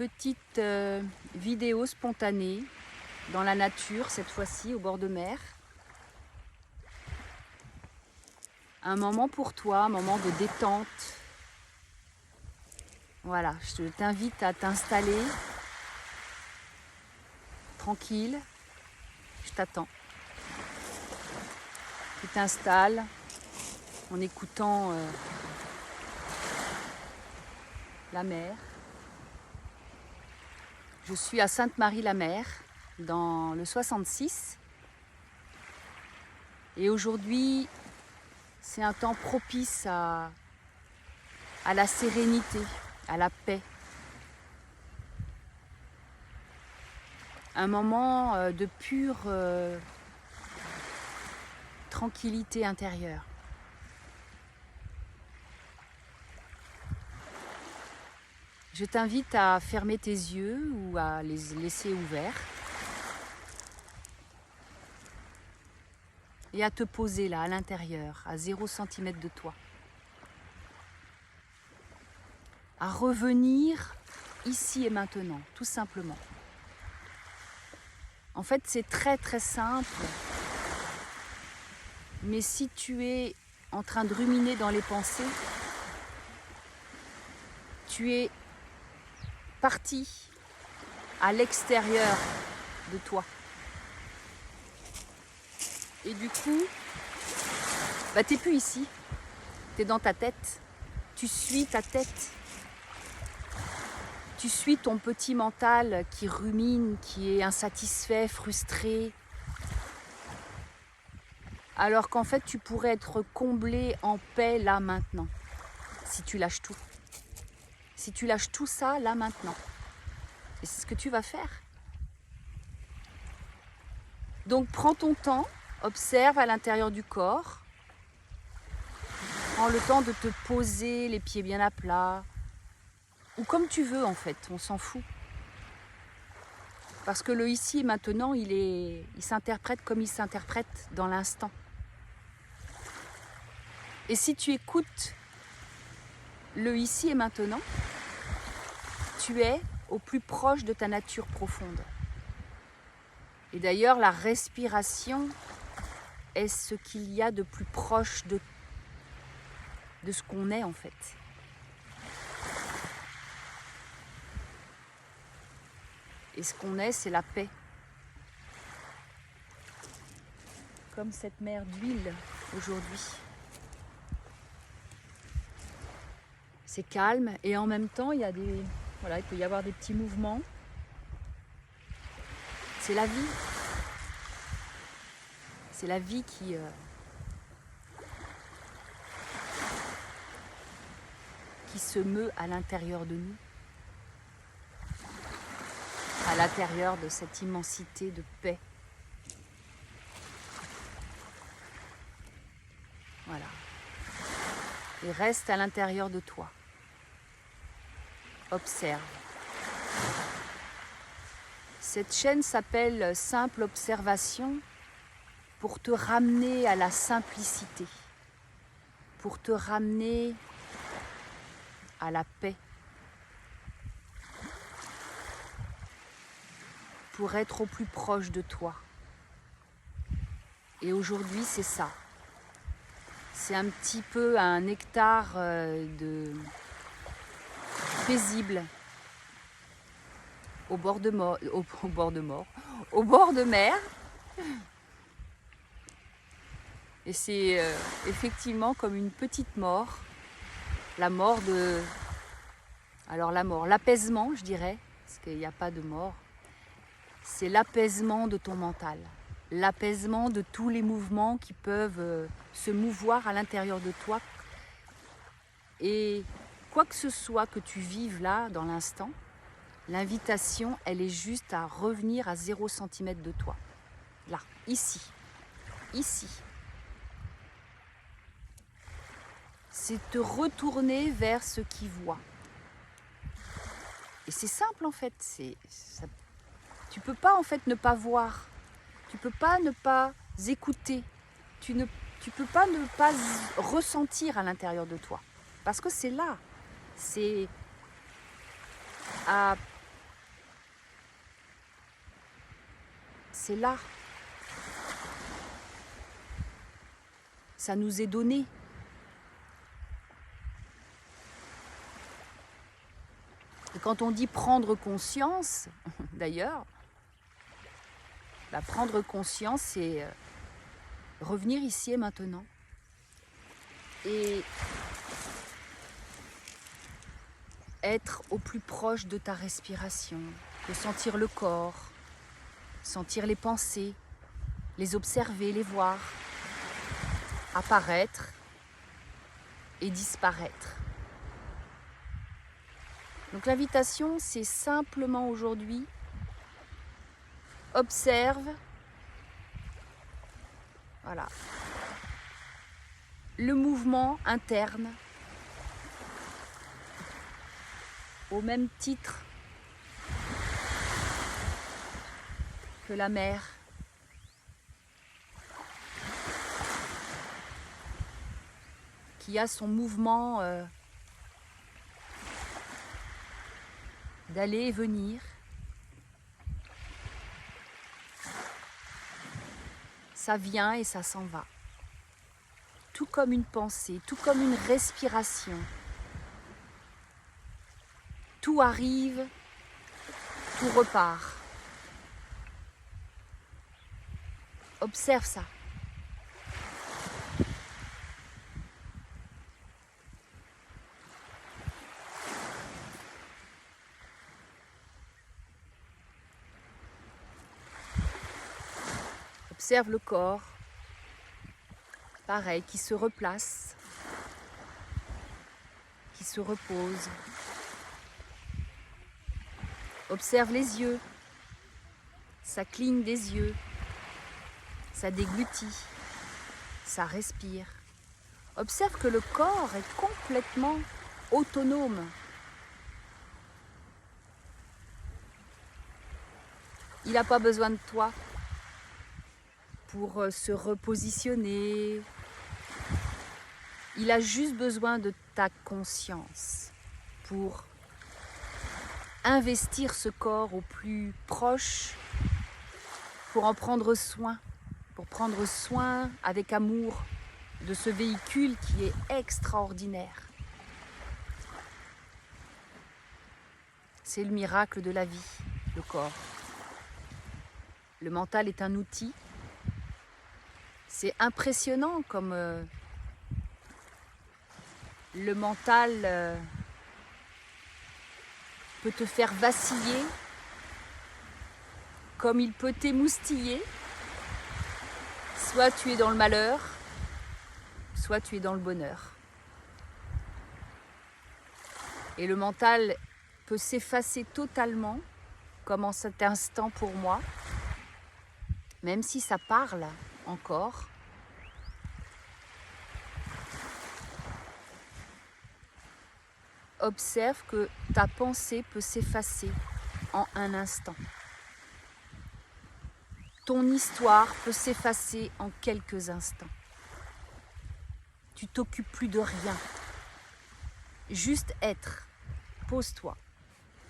petite vidéo spontanée dans la nature, cette fois-ci au bord de mer. Un moment pour toi, un moment de détente. Voilà, je t'invite à t'installer tranquille. Je t'attends. Tu t'installes en écoutant la mer. Je suis à Sainte-Marie-la-Mer, dans le 66. Et aujourd'hui, c'est un temps propice à la sérénité, à la paix. Un moment de pure tranquillité intérieure. Je t'invite à fermer tes yeux ou à les laisser ouverts et à te poser là, à l'intérieur, à 0 cm de toi. À revenir ici et maintenant, tout simplement. En fait, c'est très très simple, mais si tu es en train de ruminer dans les pensées, tu es parti à l'extérieur de toi. Et du coup, t'es plus ici, t'es dans ta tête, tu suis ta tête. Tu suis ton petit mental qui rumine, qui est insatisfait, frustré. Alors qu'en fait, tu pourrais être comblé en paix là maintenant, si tu lâches tout. Si tu lâches tout ça là maintenant. Et c'est ce que tu vas faire. Donc prends ton temps, observe à l'intérieur du corps. Prends le temps de te poser les pieds bien à plat. Ou comme tu veux en fait, on s'en fout. Parce que le ici et maintenant, il s'interprète comme il s'interprète dans l'instant. Et si tu écoutes le ici et maintenant, tu es au plus proche de ta nature profonde. Et d'ailleurs, la respiration est ce qu'il y a de plus proche de ce qu'on est en fait. Et ce qu'on est, c'est la paix. Comme cette mer d'huile aujourd'hui. C'est calme et en même temps, il peut y avoir des petits mouvements. C'est la vie. C'est la vie qui se meut à l'intérieur de nous. À l'intérieur de cette immensité de paix. Voilà. Et reste à l'intérieur de toi. Observe. Cette chaîne s'appelle Simple Observation pour te ramener à la simplicité, pour te ramener à la paix, pour être au plus proche de toi. Et aujourd'hui, c'est ça. C'est un petit peu un nectar paisible au bord de mer. Et c'est effectivement comme une petite mort. L'apaisement, je dirais, parce qu'il n'y a pas de mort. C'est l'apaisement de ton mental. L'apaisement de tous les mouvements qui peuvent se mouvoir à l'intérieur de toi. Et quoi que ce soit que tu vives là, dans l'instant, l'invitation, elle est juste à revenir à 0 cm de toi. Là, ici. C'est te retourner vers ce qui voit. Et c'est simple en fait. Tu peux pas en fait ne pas voir. Tu peux pas ne pas écouter. Tu peux pas ne pas ressentir à l'intérieur de toi. Parce que c'est là. C'est à c'est là. Ça nous est donné. Et quand on dit prendre conscience, d'ailleurs, prendre conscience, c'est revenir ici et maintenant. Et être au plus proche de ta respiration, de sentir le corps, sentir les pensées, les observer, les voir, apparaître et disparaître. Donc l'invitation, c'est simplement aujourd'hui, observe, voilà, le mouvement interne, au même titre que la mer. Qui a son mouvement d'aller et venir. Ça vient et ça s'en va. Tout comme une pensée, tout comme une respiration. Tout arrive, tout repart. Observe ça. Observe le corps, pareil, qui se replace, qui se repose. Observe les yeux, ça cligne des yeux, ça déglutit, ça respire. Observe que le corps est complètement autonome. Il n'a pas besoin de toi pour se repositionner. Il a juste besoin de ta conscience pour investir ce corps au plus proche, pour en prendre soin, pour prendre soin avec amour de ce véhicule qui est extraordinaire. C'est le miracle de la vie, le corps. Le mental est un outil. C'est impressionnant comme le mental peut te faire vaciller, comme il peut t'émoustiller. Soit tu es dans le malheur, soit tu es dans le bonheur. Et le mental peut s'effacer totalement, comme en cet instant pour moi, même si ça parle encore. Observe que ta pensée peut s'effacer en un instant. Ton histoire peut s'effacer en quelques instants. Tu t'occupes plus de rien. Juste être. Pose-toi.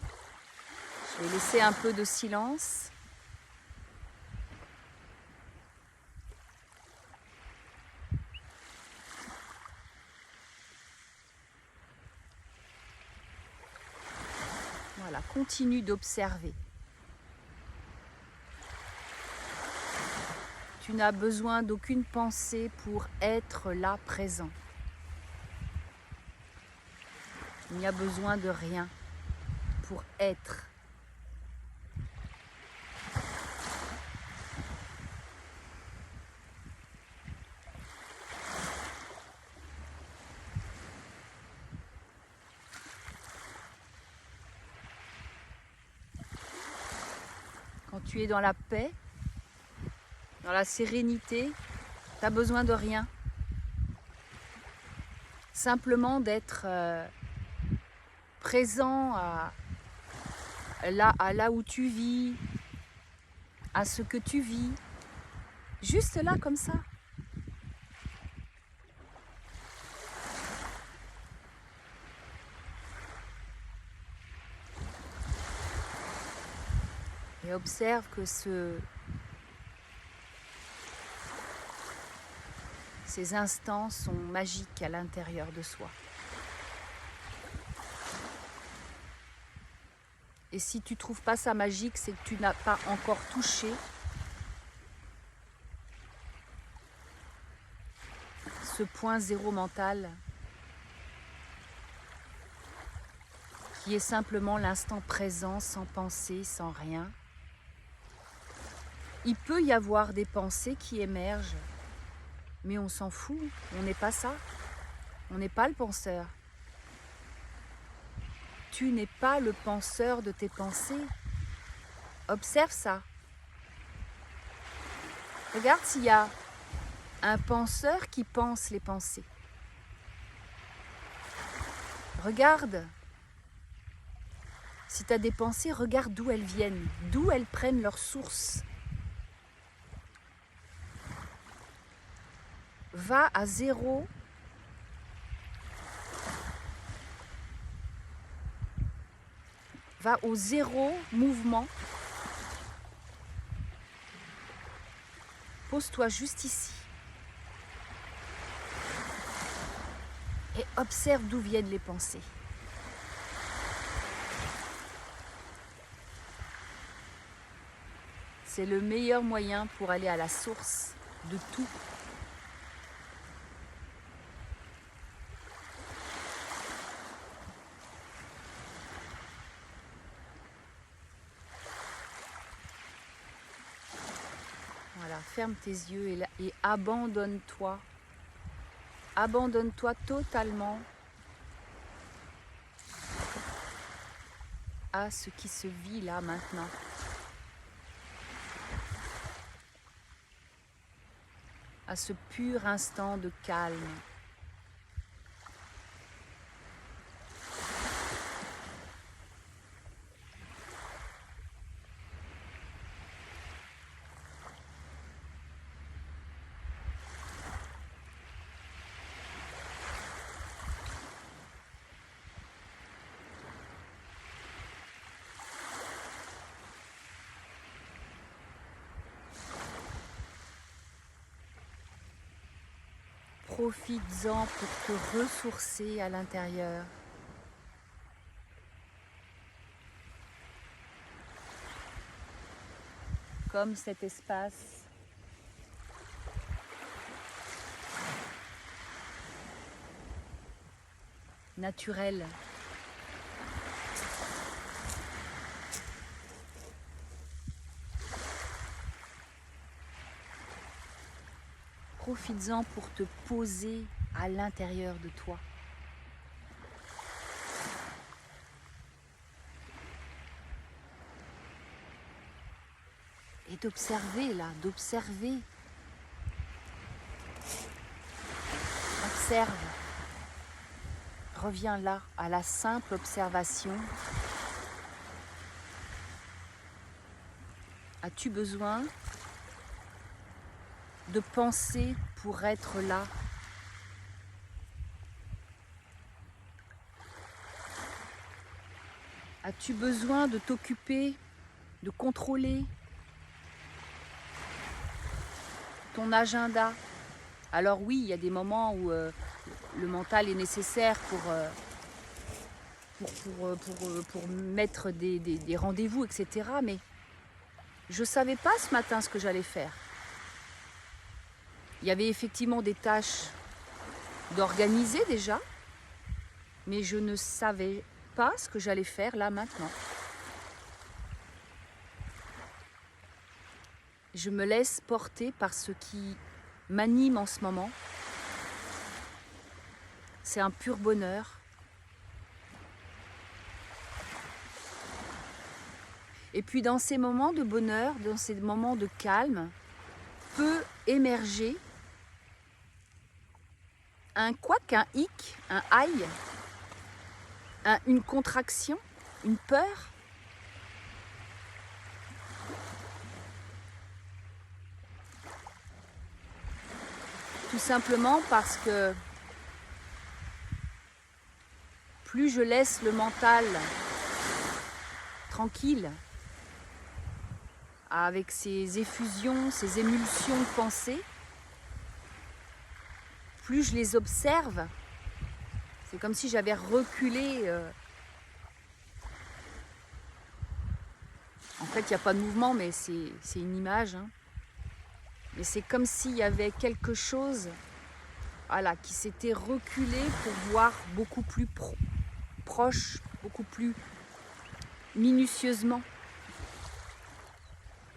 Je vais laisser un peu de silence. Voilà, continue d'observer. Tu n'as besoin d'aucune pensée pour être là présent. Il n'y a besoin de rien pour être. Quand tu es dans la paix, dans la sérénité, tu n'as besoin de rien. Simplement d'être présent à là où tu vis, à ce que tu vis. Juste là, comme ça. Et observe que ce Ces instants sont magiques à l'intérieur de soi. Et si tu ne trouves pas ça magique, c'est que tu n'as pas encore touché ce point zéro mental qui est simplement l'instant présent, sans pensée, sans rien. Il peut y avoir des pensées qui émergent, mais on s'en fout, on n'est pas ça. On n'est pas le penseur. Tu n'es pas le penseur de tes pensées. Observe ça. Regarde s'il y a un penseur qui pense les pensées. Regarde. Si tu as des pensées, regarde d'où elles viennent, d'où elles prennent leur source. Va à zéro. Va au zéro mouvement. Pose-toi juste ici. Et observe d'où viennent les pensées. C'est le meilleur moyen pour aller à la source de tout. Voilà, ferme tes yeux et abandonne-toi. Abandonne-toi totalement à ce qui se vit là maintenant. À ce pur instant de calme. Profites-en pour te ressourcer à l'intérieur. Comme cet espace naturel. Profites-en pour te poser à l'intérieur de toi. Et d'observer là, d'observer. Observe. Reviens là, à la simple observation. As-tu besoin de penser pour être là? As-tu besoin de t'occuper, de contrôler ton agenda? Alors oui, il y a des moments où le mental est nécessaire pour mettre des rendez-vous, etc. Mais je ne savais pas ce matin ce que j'allais faire. Il y avait effectivement des tâches d'organiser déjà, mais je ne savais pas ce que j'allais faire là maintenant. Je me laisse porter par ce qui m'anime en ce moment. C'est un pur bonheur. Et puis dans ces moments de bonheur, dans ces moments de calme, peut émerger un couac, un hic, un aïe, une contraction, une peur. Tout simplement parce que plus je laisse le mental tranquille, avec ses effusions, ses émulsions de pensée, plus je les observe, c'est comme si j'avais reculé. En fait, il n'y a pas de mouvement, mais c'est une image. Hein. Mais c'est comme s'il y avait quelque chose, voilà, qui s'était reculé pour voir beaucoup plus proche, beaucoup plus minutieusement.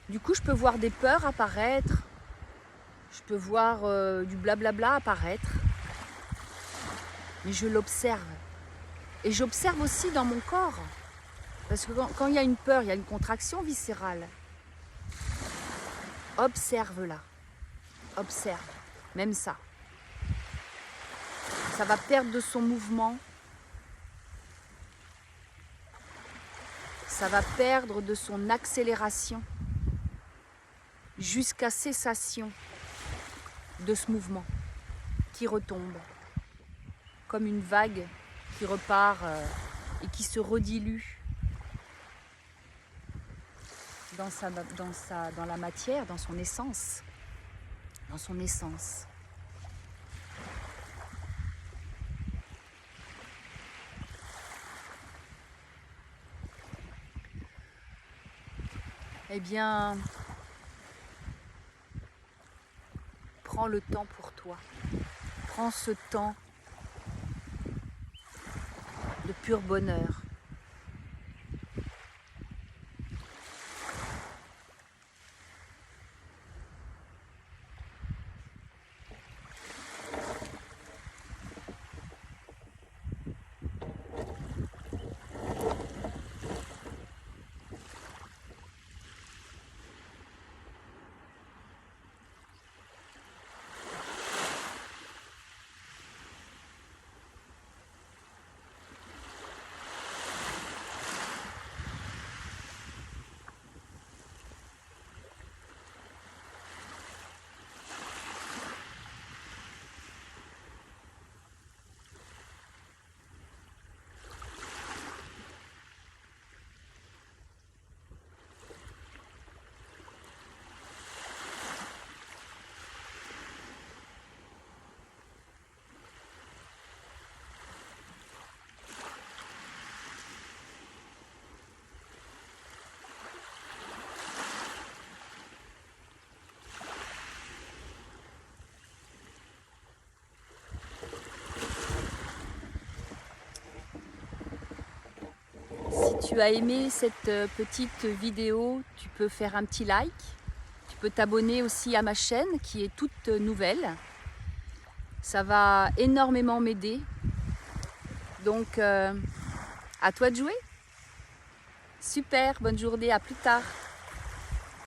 Du coup, je peux voir des peurs apparaître, je peux voir du blablabla apparaître, mais je l'observe. Et j'observe aussi dans mon corps, parce que quand il y a une peur, il y a une contraction viscérale. Observe-la, observe, même ça. Ça va perdre de son mouvement, ça va perdre de son accélération, jusqu'à cessation de ce mouvement qui retombe, comme une vague qui repart et qui se redilue dans la matière, dans son essence. Dans son essence. Eh bien, prends le temps pour toi. Prends ce temps de pur bonheur. Si tu as aimé cette petite vidéo, tu peux faire un petit like. Tu peux t'abonner aussi à ma chaîne qui est toute nouvelle. Ça va énormément m'aider. Donc, à toi de jouer. Super, bonne journée, à plus tard.